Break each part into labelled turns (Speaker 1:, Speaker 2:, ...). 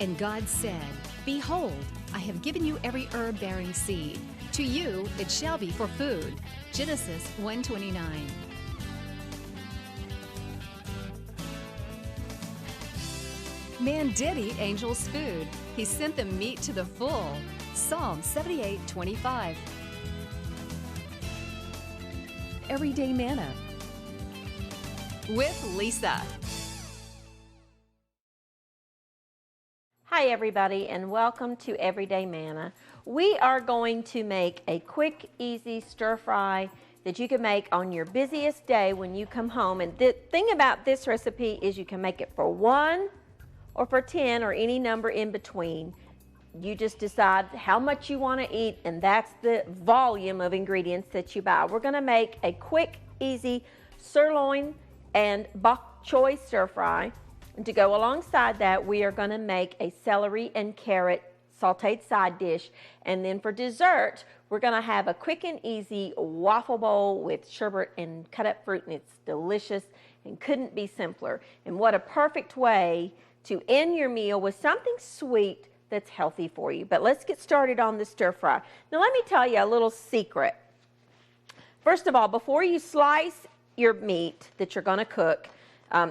Speaker 1: And God said, Behold, I have given you every herb-bearing seed. To you it shall be for food. Genesis 1:29. Man did eat angels' food. He sent them meat to the full. Psalm 78:25. Everyday Manna with Lisa.
Speaker 2: Hi everybody, and welcome to Everyday Manna. We are going to make a quick, easy stir fry that you can make on your busiest day when you come home. And the thing about this recipe is you can make it for 1 or for 10 or any number in between. You just decide how much you want to eat, and that's the volume of ingredients that you buy. We're going to make a quick, easy sirloin and bok choy stir fry. And to go alongside that, we are going to make a celery and carrot sauteed side dish. And then for dessert, we're going to have a quick and easy waffle bowl with sherbet and cut up fruit, and it's delicious and couldn't be simpler. And what a perfect way to end your meal with something sweet that's healthy for you. But let's get started on the stir fry. Now let me tell you a little secret. First of all, before you slice your meat that you're going to cook,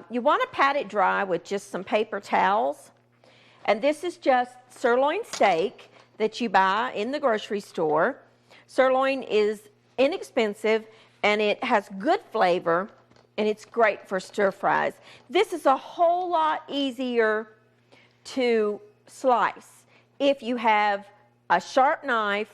Speaker 2: you want to pat it dry with just some paper towels. And this is just sirloin steak that you buy in the grocery store. Sirloin is inexpensive and it has good flavor, and it's great for stir fries. This is a whole lot easier to slice if you have a sharp knife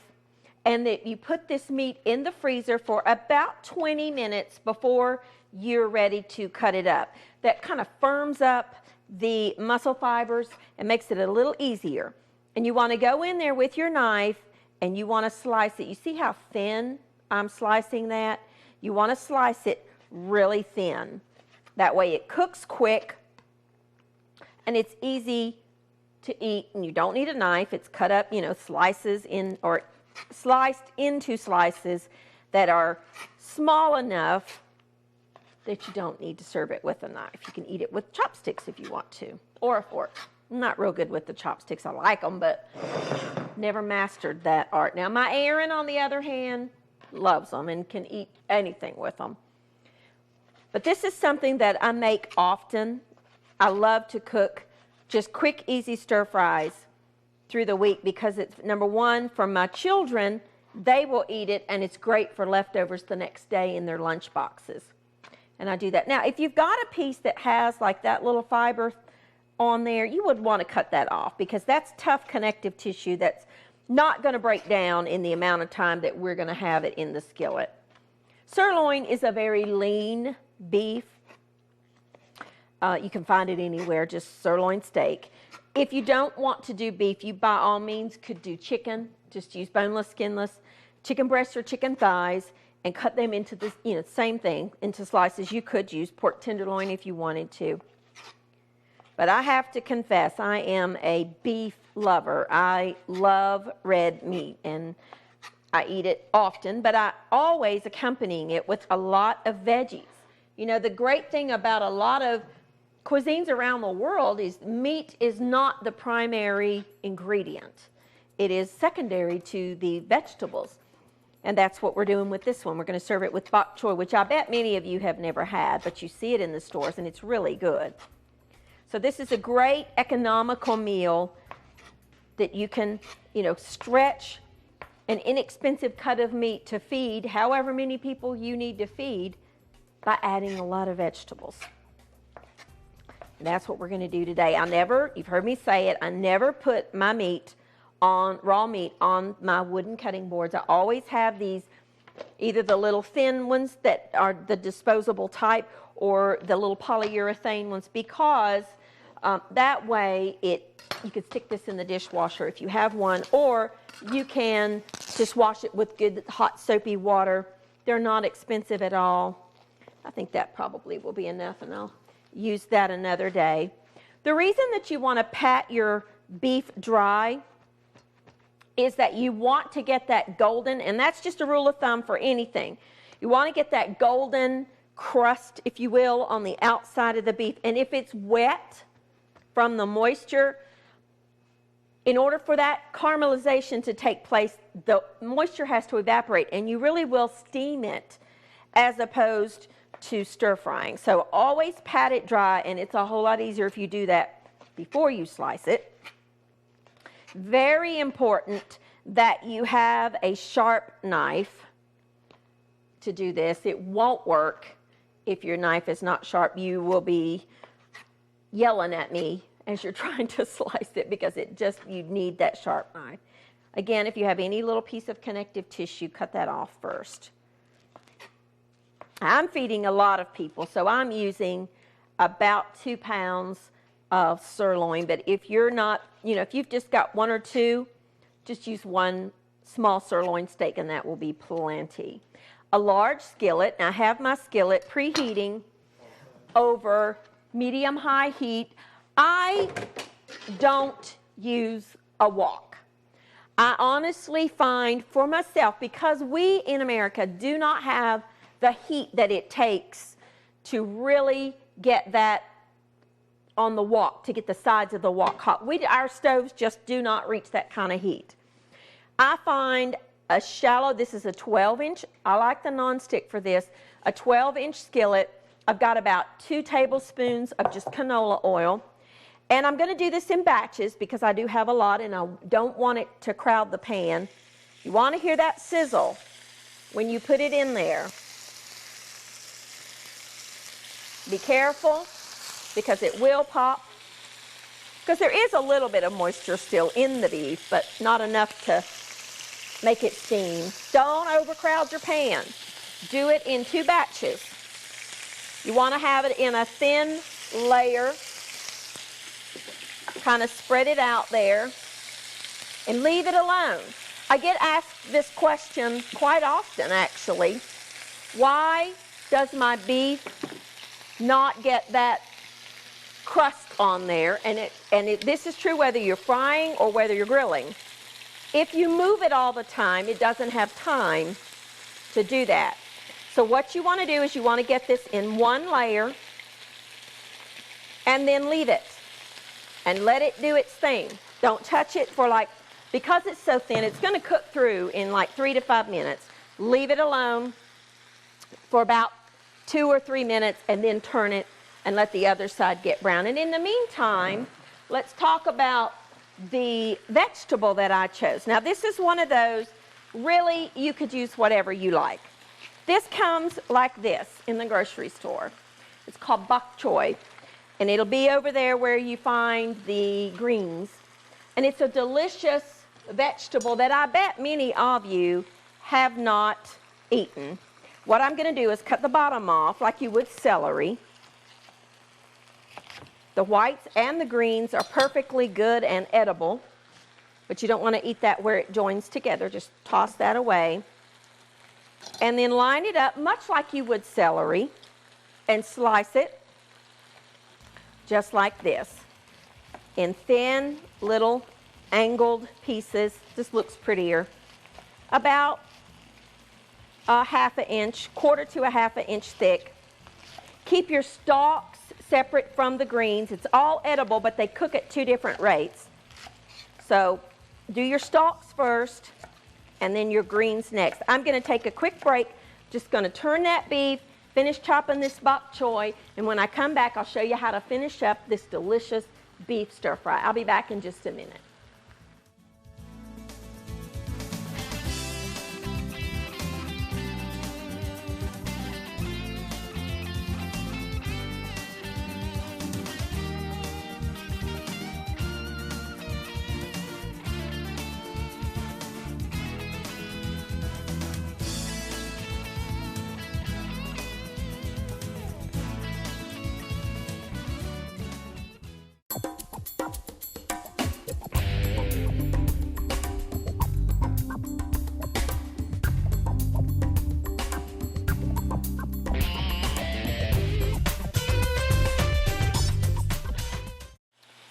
Speaker 2: and that you put this meat in the freezer for about 20 minutes before you're ready to cut it up. That kind of firms up the muscle fibers and makes it a little easier. And you want to go in there with your knife and you want to slice it. You see how thin I'm slicing that? You want to slice it really thin. That way it cooks quick and it's easy to eat, and you don't need a knife. It's cut up, slices in, or sliced into slices that are small enough that you don't need to serve it with a knife. You can eat it with chopsticks if you want to, or a fork. I'm not real good with the chopsticks. I like them, but never mastered that art. Now, my Aaron, on the other hand, loves them and can eat anything with them. But this is something that I make often. I love to cook just quick, easy stir fries through the week because it's, number one, for my children, they will eat it, and it's great for leftovers the next day in their lunch boxes. And I do that. Now, if you've got a piece that has like that little fiber on there, you would want to cut that off because that's tough connective tissue that's not going to break down in the amount of time that we're going to have it in the skillet. Sirloin is a very lean beef. You can find it anywhere, just sirloin steak. If you don't want to do beef, you by all means could do chicken. Just use boneless, skinless chicken breasts or chicken thighs and cut them into this, same thing, into slices. You could use pork tenderloin if you wanted to. But I have to confess, I am a beef lover. I love red meat, and I eat it often, but I always accompanying it with a lot of veggies. The great thing about a lot of cuisines around the world is meat is not the primary ingredient. It is secondary to the vegetables. And that's what we're doing with this one. We're going to serve it with bok choy, which I bet many of you have never had, but you see it in the stores, and it's really good. So this is a great economical meal that you can, stretch an inexpensive cut of meat to feed however many people you need to feed by adding a lot of vegetables. And that's what we're going to do today. You've heard me say it, I never put my raw meat on my wooden cutting boards. I always have these, either the little thin ones that are the disposable type or the little polyurethane ones, because that way you can stick this in the dishwasher if you have one, or you can just wash it with good hot soapy water. They're not expensive at all. I think that probably will be enough, and I'll use that another day. The reason that you want to pat your beef dry is that you want to get that golden, and that's just a rule of thumb for anything. You want to get that golden crust, if you will, on the outside of the beef. And if it's wet from the moisture, in order for that caramelization to take place, the moisture has to evaporate, and you really will steam it as opposed to stir frying. So always pat it dry, and it's a whole lot easier if you do that before you slice it. Very important that you have a sharp knife to do this. It won't work if your knife is not sharp. You will be yelling at me as you're trying to slice it because you need that sharp knife. Again, if you have any little piece of connective tissue, cut that off first. I'm feeding a lot of people, so I'm using about 2 pounds of sirloin, but if you're not, if you've just got 1 or 2, just use 1 small sirloin steak and that will be plenty. A large skillet, and I have my skillet preheating over medium-high heat. I don't use a wok. I honestly find for myself, because we in America do not have the heat that it takes to really get that on the wok, to get the sides of the wok hot. Our stoves just do not reach that kind of heat. I find a shallow, this is a 12-inch, I like the nonstick for this, a 12-inch skillet. I've got about 2 tablespoons of just canola oil. And I'm going to do this in batches because I do have a lot and I don't want it to crowd the pan. You want to hear that sizzle when you put it in there. Be careful because it will pop. Because there is a little bit of moisture still in the beef, but not enough to make it steam. Don't overcrowd your pan. Do it in 2 batches. You want to have it in a thin layer. Kind of spread it out there and leave it alone. I get asked this question quite often, actually. Why does my beef not get that crust on there? This is true whether you're frying or whether you're grilling. If you move it all the time, it doesn't have time to do that. So what you want to do is you want to get this in 1 layer and then leave it and let it do its thing. Don't touch it for because it's so thin, it's going to cook through in 3 to 5 minutes. Leave it alone for about 2 or 3 minutes and then turn it and let the other side get brown. And in the meantime, let's talk about the vegetable that I chose. Now this is one of those, really you could use whatever you like. This comes like this in the grocery store. It's called bok choy. And it'll be over there where you find the greens. And it's a delicious vegetable that I bet many of you have not eaten. What I'm going to do is cut the bottom off like you would celery. The whites and the greens are perfectly good and edible, but you don't want to eat that where it joins together. Just toss that away. And then line it up much like you would celery and slice it just like this, in thin little angled pieces. This looks prettier. About a 1/2 inch, 1/4 to a 1/2 inch thick. Keep your stalks separate from the greens. It's all edible, but they cook at 2 different rates. So do your stalks first and then your greens next. I'm going to take a quick break. Just going to turn that beef, finish chopping this bok choy, and when I come back, I'll show you how to finish up this delicious beef stir fry. I'll be back in just a minute.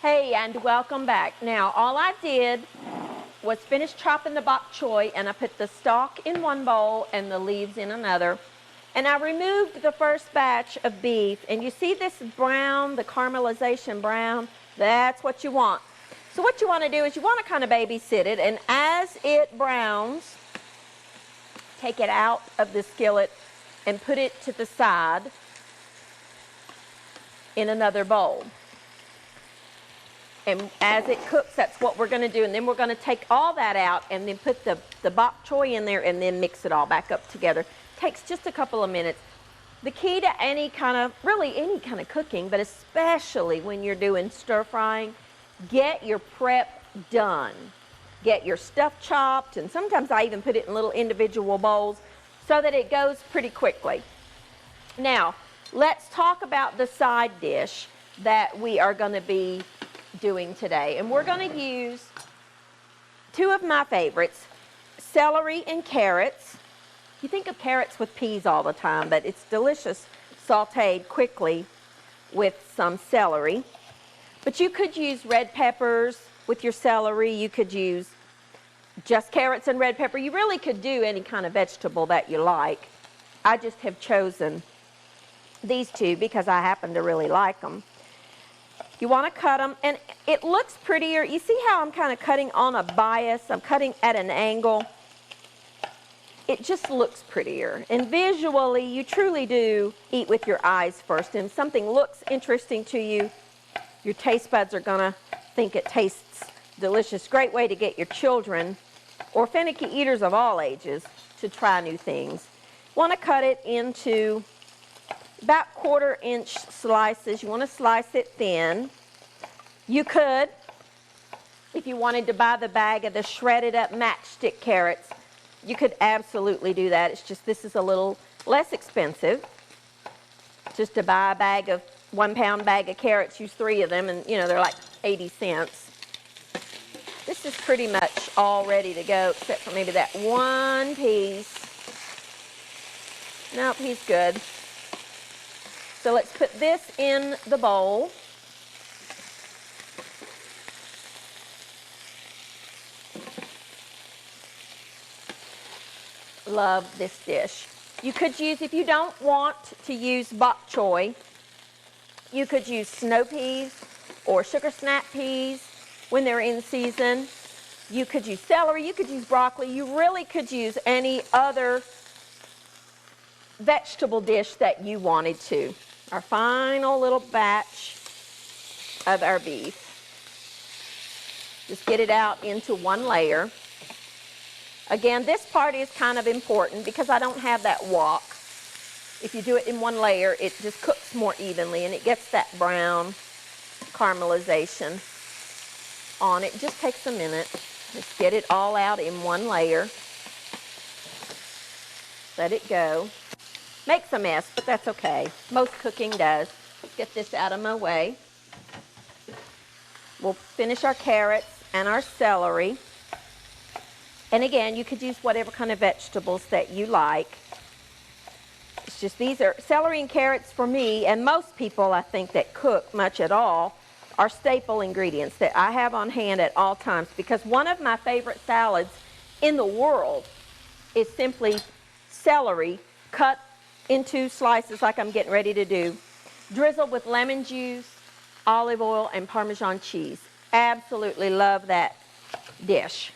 Speaker 2: Hey, and welcome back. Now, all I did was finish chopping the bok choy, and I put the stalk in one bowl and the leaves in another. And I removed the first batch of beef, and you see this brown, the caramelization brown? That's what you want. So what you want to do is you want to kind of babysit it, and as it browns, take it out of the skillet and put it to the side in another bowl. And as it cooks, that's what we're going to do. And then we're going to take all that out and then put the bok choy in there and then mix it all back up together. Takes just a couple of minutes. The key to any kind of cooking, but especially when you're doing stir frying, get your prep done. Get your stuff chopped, and sometimes I even put it in little individual bowls so that it goes pretty quickly. Now, let's talk about the side dish that we are going to be doing today. And we're going to use two of my favorites, celery and carrots. You think of carrots with peas all the time, but it's delicious sauteed quickly with some celery. But you could use red peppers with your celery. You could use just carrots and red pepper. You really could do any kind of vegetable that you like. I just have chosen these two because I happen to really like them. You want to cut them, and it looks prettier. You see how I'm kind of cutting on a bias? I'm cutting at an angle. It just looks prettier. And visually, you truly do eat with your eyes first. And if something looks interesting to you, your taste buds are going to think it tastes delicious. Great way to get your children, or finicky eaters of all ages, to try new things. Want to cut it into about 1/4 inch slices. You want to slice it thin. You could, if you wanted to buy the bag of the shredded up matchstick carrots, you could absolutely do that. It's just this is a little less expensive. Just to buy a bag of 1 pound bag of carrots, use 3 of them, and they're like 80 cents. This is pretty much all ready to go, except for maybe that one piece. Nope, he's good. So let's put this in the bowl. Love this dish. You could use, if you don't want to use bok choy, you could use snow peas or sugar snap peas when they're in season. You could use celery, you could use broccoli, you really could use any other vegetable dish that you wanted to. Our final little batch of our beef. Just get it out into one layer. Again, this part is kind of important because I don't have that wok. If you do it in one layer, it just cooks more evenly and it gets that brown caramelization on it. It just takes a minute. Just get it all out in one layer. Let it go. Makes a mess, but that's okay. Most cooking does. Get this out of my way. We'll finish our carrots and our celery. And again, you could use whatever kind of vegetables that you like. It's just these are celery and carrots for me, and most people I think that cook much at all are staple ingredients that I have on hand at all times, because one of my favorite salads in the world is simply celery cut into slices like I'm getting ready to do, drizzled with lemon juice, olive oil, and Parmesan cheese. Absolutely love that dish.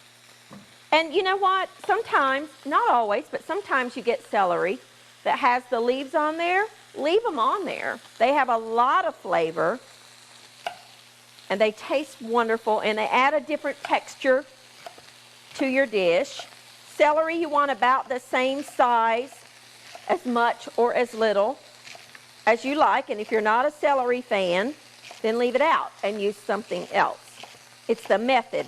Speaker 2: And you know what? Sometimes, not always, but sometimes you get celery that has the leaves on there. Leave them on there. They have a lot of flavor, and they taste wonderful, and they add a different texture to your dish. Celery, you want about the same size, as much or as little as you like. And if you're not a celery fan, then leave it out and use something else. It's the method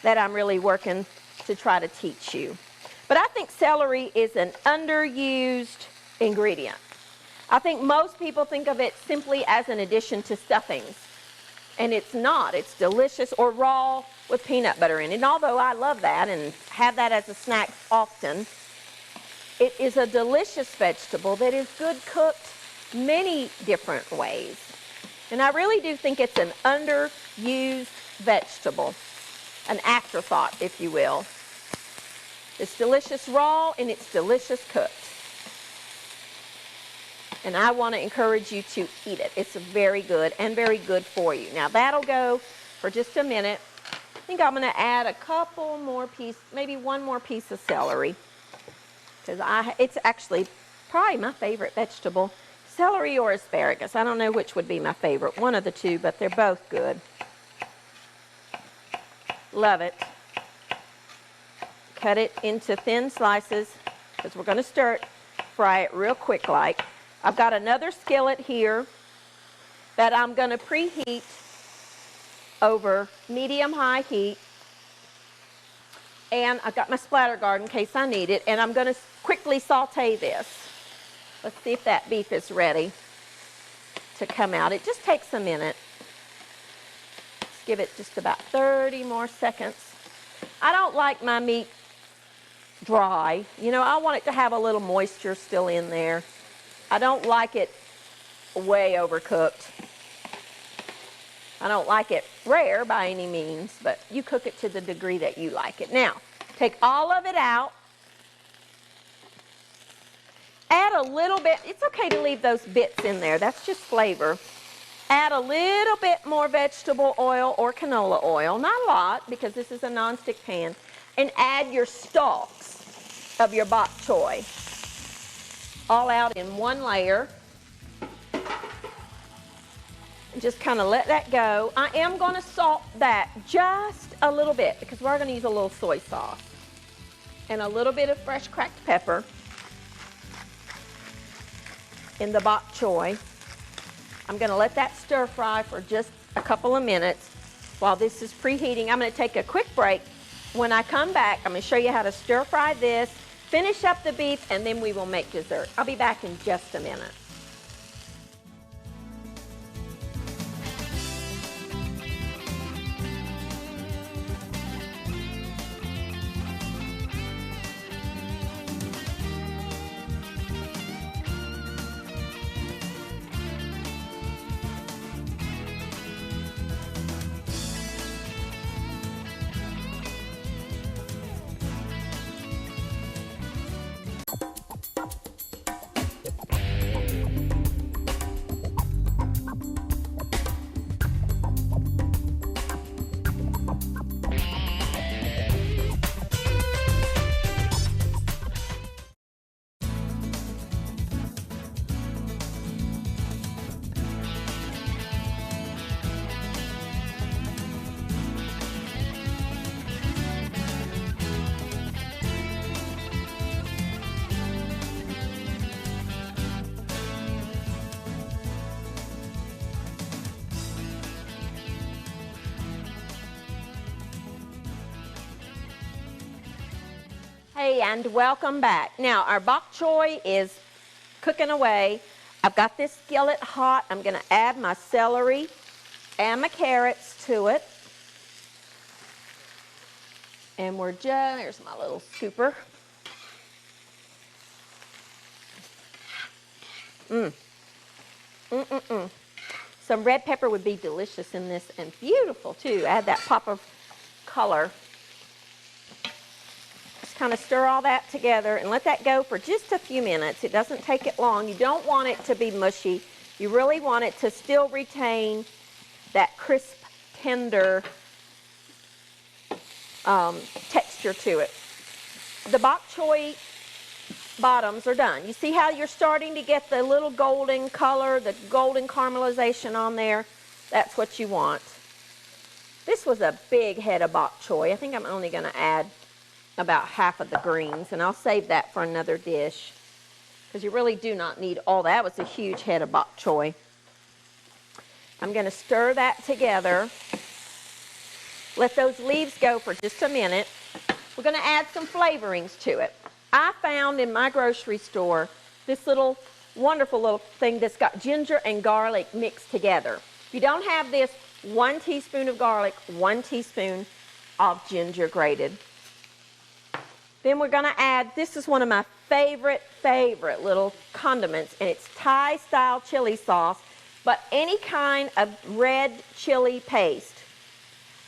Speaker 2: that I'm really working to try to teach you. But I think celery is an underused ingredient. I think most people think of it simply as an addition to stuffings. And it's not. It's delicious, or raw with peanut butter in it. And although I love that and have that as a snack often, it is a delicious vegetable that is good cooked many different ways. And I really do think it's an underused vegetable, an afterthought, if you will. It's delicious raw and it's delicious cooked. And I want to encourage you to eat it. It's very good and very good for you. Now that'll go for just a minute. I think I'm going to add a couple more pieces, maybe one more piece of celery, because it's actually probably my favorite vegetable. Celery or asparagus. I don't know which would be my favorite. One of the two, but they're both good. Love it. Cut it into thin slices because we're going to fry it real quick like. I've got another skillet here that I'm going to preheat over medium-high heat. And I've got my splatter guard in case I need it. And I'm going to quickly saute this. Let's see if that beef is ready to come out. It just takes a minute. Let's give it just about 30 more seconds. I don't like my meat dry. You know, I want it to have a little moisture still in there. I don't like it way overcooked. I don't like it rare by any means, but you cook it to the degree that you like it. Now, take all of it out. Add a little bit, it's okay to leave those bits in there, that's just flavor. Add a little bit more vegetable oil or canola oil, not a lot because this is a nonstick pan, and add your stalks of your bok choy all out in one layer. And just kind of let that go. I am going to salt that just a little bit because we're going to use a little soy sauce and a little bit of fresh cracked pepper in the bok choy. I'm going to let that stir fry for just a couple of minutes while this is preheating. I'm going to take a quick break. When I come back, I'm going to show you how to stir fry this, finish up the beef, and then we will make dessert. I'll be back in just a minute. Hey, and welcome back. Now, our bok choy is cooking away. I've got this skillet hot. I'm going to add my celery and my carrots to it. And we're just, here's my little scooper. Some red pepper would be delicious in this and beautiful too. Add that pop of color. Kind of stir all that together and let that go for just a few minutes. It doesn't take it long. You don't want it to be mushy. You really want it to still retain that crisp, tender texture to it. The bok choy bottoms are done. You see how you're starting to get the little golden color, the golden caramelization on there? That's what you want. This was a big head of bok choy. I think I'm only going to add about half of the greens, and I'll save that for another dish because you really do not need all that. That was a huge head of bok choy. I'm going to stir that together. Let those leaves go for just a minute. We're going to add some flavorings to it. I found in my grocery store this little wonderful little thing that's got ginger and garlic mixed together. If you don't have this, 1 teaspoon of garlic, 1 teaspoon of ginger grated. Then we're going to add, this is one of my favorite little condiments, and it's Thai-style chili sauce, but any kind of red chili paste.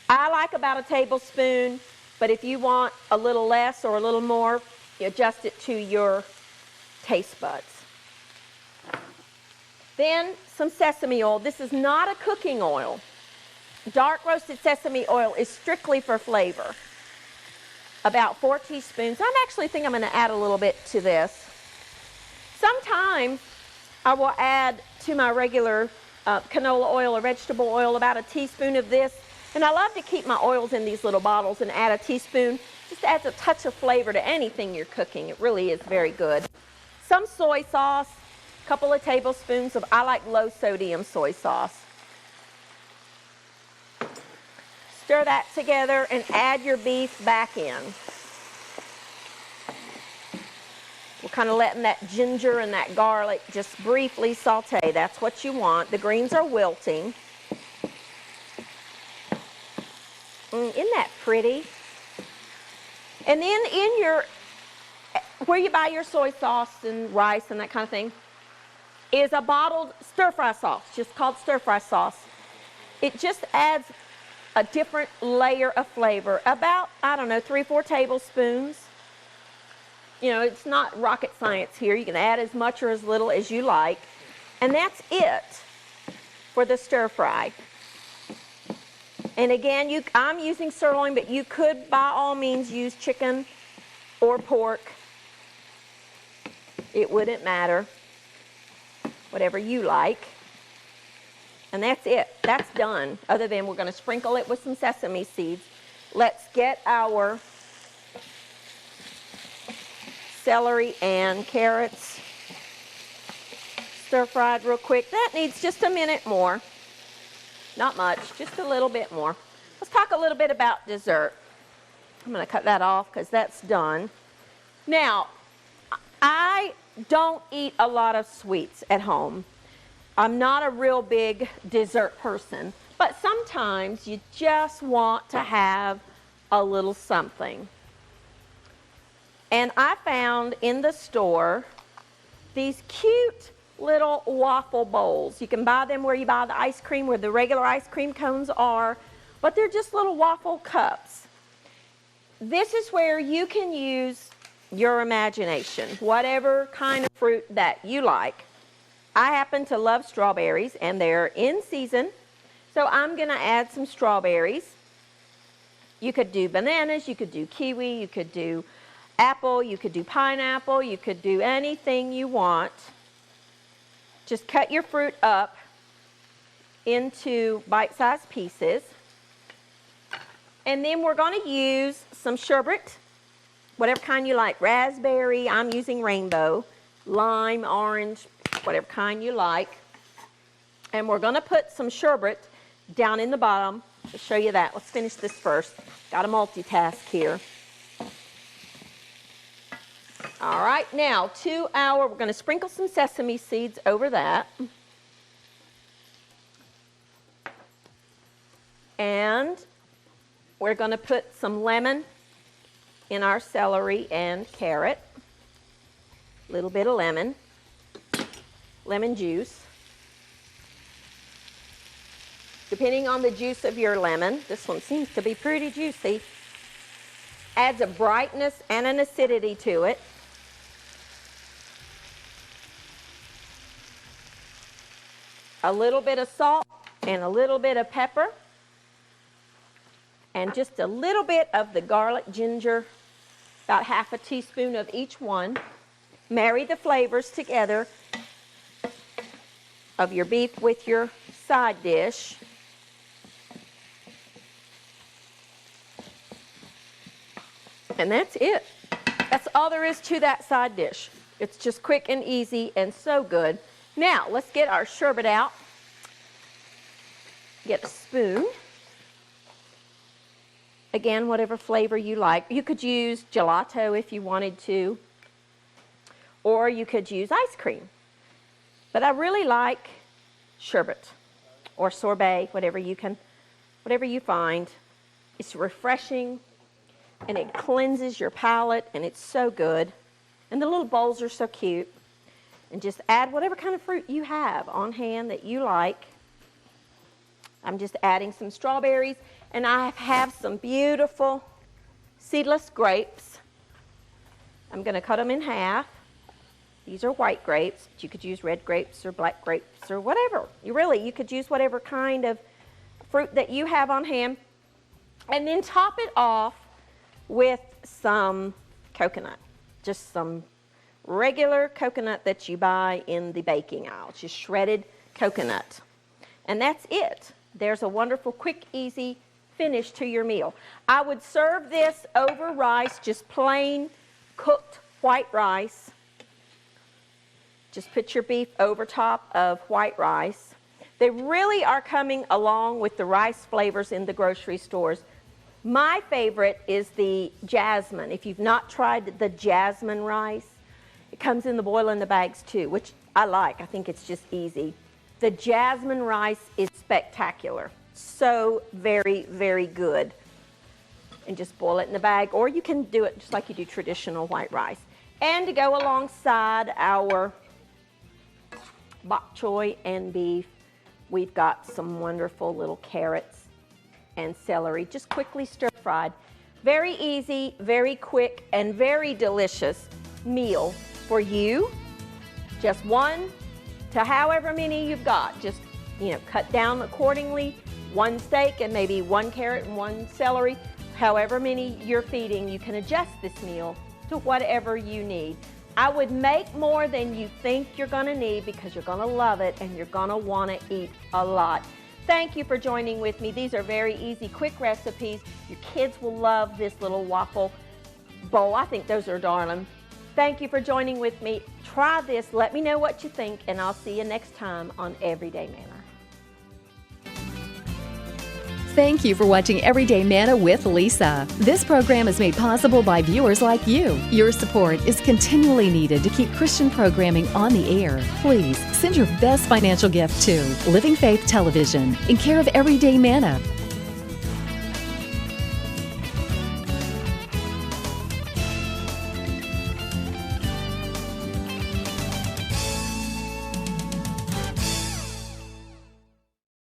Speaker 2: I like about a tablespoon, but if you want a little less or a little more, you adjust it to your taste buds. Then some sesame oil. This is not a cooking oil. dark roasted sesame oil is strictly for flavor. About 4 teaspoons. I actually think I'm going to add a little bit to this. Sometimes I will add to my regular canola oil or vegetable oil about a teaspoon of this. And I love to keep my oils in these little bottles and add a teaspoon. Just adds a touch of flavor to anything you're cooking. It really is very good. Some soy sauce, a couple of tablespoons of, I like low sodium soy sauce. Stir that together and add your beef back in. We're kind of letting that ginger and that garlic just briefly saute. That's what you want. The greens are wilting. Isn't that pretty? And then in your, where you buy your soy sauce and rice and that kind of thing, is a bottled stir-fry sauce, just called stir-fry sauce. It just adds a different layer of flavor. About, I don't know, 3-4 tablespoons. You know, it's not rocket science here. You can add as much or as little as you like. And that's it for the stir-fry. And again, I'm using sirloin, but you could by all means use chicken or pork. It wouldn't matter. Whatever you like. And that's it. That's done. Other than we're going to sprinkle it with some sesame seeds. Let's get our celery and carrots stir-fried real quick. That needs just a minute more. Not much, just a little bit more. Let's talk a little bit about dessert. I'm going to cut that off because that's done. Now, I don't eat a lot of sweets at home. I'm not a real big dessert person, but sometimes you just want to have a little something. And I found in the store these cute little waffle bowls. You can buy them where you buy the ice cream, where the regular ice cream cones are, but they're just little waffle cups. This is where you can use your imagination, whatever kind of fruit that you like. I happen to love strawberries, and they're in season, so I'm going to add some strawberries. You could do bananas, you could do kiwi, you could do apple, you could do pineapple, you could do anything you want. Just cut your fruit up into bite-sized pieces. And then we're going to use some sherbet, whatever kind you like. Raspberry, I'm using rainbow, lime, orange, whatever kind you like. And we're going to put some sherbet down in the bottom to show you that. Let's finish this first. Got to multitask here. All right, now we're going to sprinkle some sesame seeds over that. And we're going to put some lemon in our celery and carrot. A little bit of lemon juice. Depending on the juice of your lemon, this one seems to be pretty juicy. Adds a brightness and an acidity to it. A little bit of salt and a little bit of pepper. And just a little bit of the garlic ginger, about half a teaspoon of each one. Marry the flavors together of your beef with your side dish. And that's it. That's all there is to that side dish. It's just quick and easy and so good. Now, let's get our sherbet out. Get a spoon. Again, whatever flavor you like. You could use gelato if you wanted to, or you could use ice cream. But I really like sherbet or sorbet, whatever you find. It's refreshing and it cleanses your palate and it's so good. And the little bowls are so cute. And just add whatever kind of fruit you have on hand that you like. I'm just adding some strawberries, and I have some beautiful seedless grapes. I'm going to cut them in half. These are white grapes, but you could use red grapes or black grapes or whatever. You could use whatever kind of fruit that you have on hand. And then top it off with some coconut, just some regular coconut that you buy in the baking aisle, just shredded coconut. And that's it. There's a wonderful, quick, easy finish to your meal. I would serve this over rice, just plain cooked white rice. Just put your beef over top of white rice. They really are coming along with the rice flavors in the grocery stores. My favorite is the jasmine. If you've not tried the jasmine rice, it comes in the boil in the bags too, which I like. I think it's just easy. The jasmine rice is spectacular. So very, very good. And just boil it in the bag, or you can do it just like you do traditional white rice. And to go alongside our bok choy and beef, we've got some wonderful little carrots and celery, just quickly stir fried. Very easy, very quick, and very delicious meal for you. Just one to however many you've got. Just, cut down accordingly. One steak and maybe one carrot and one celery. However many you're feeding, you can adjust this meal to whatever you need. I would make more than you think you're going to need because you're going to love it and you're going to want to eat a lot. Thank you for joining with me. These are very easy, quick recipes. Your kids will love this little waffle bowl. I think those are darling. Thank you for joining with me. Try this. Let me know what you think, and I'll see you next time on Everyday Manna.
Speaker 1: Thank you for watching Everyday Manna with Lisa. This program is made possible by viewers like you. Your support is continually needed to keep Christian programming on the air. Please send your best financial gift to Living Faith Television in care of Everyday Manna,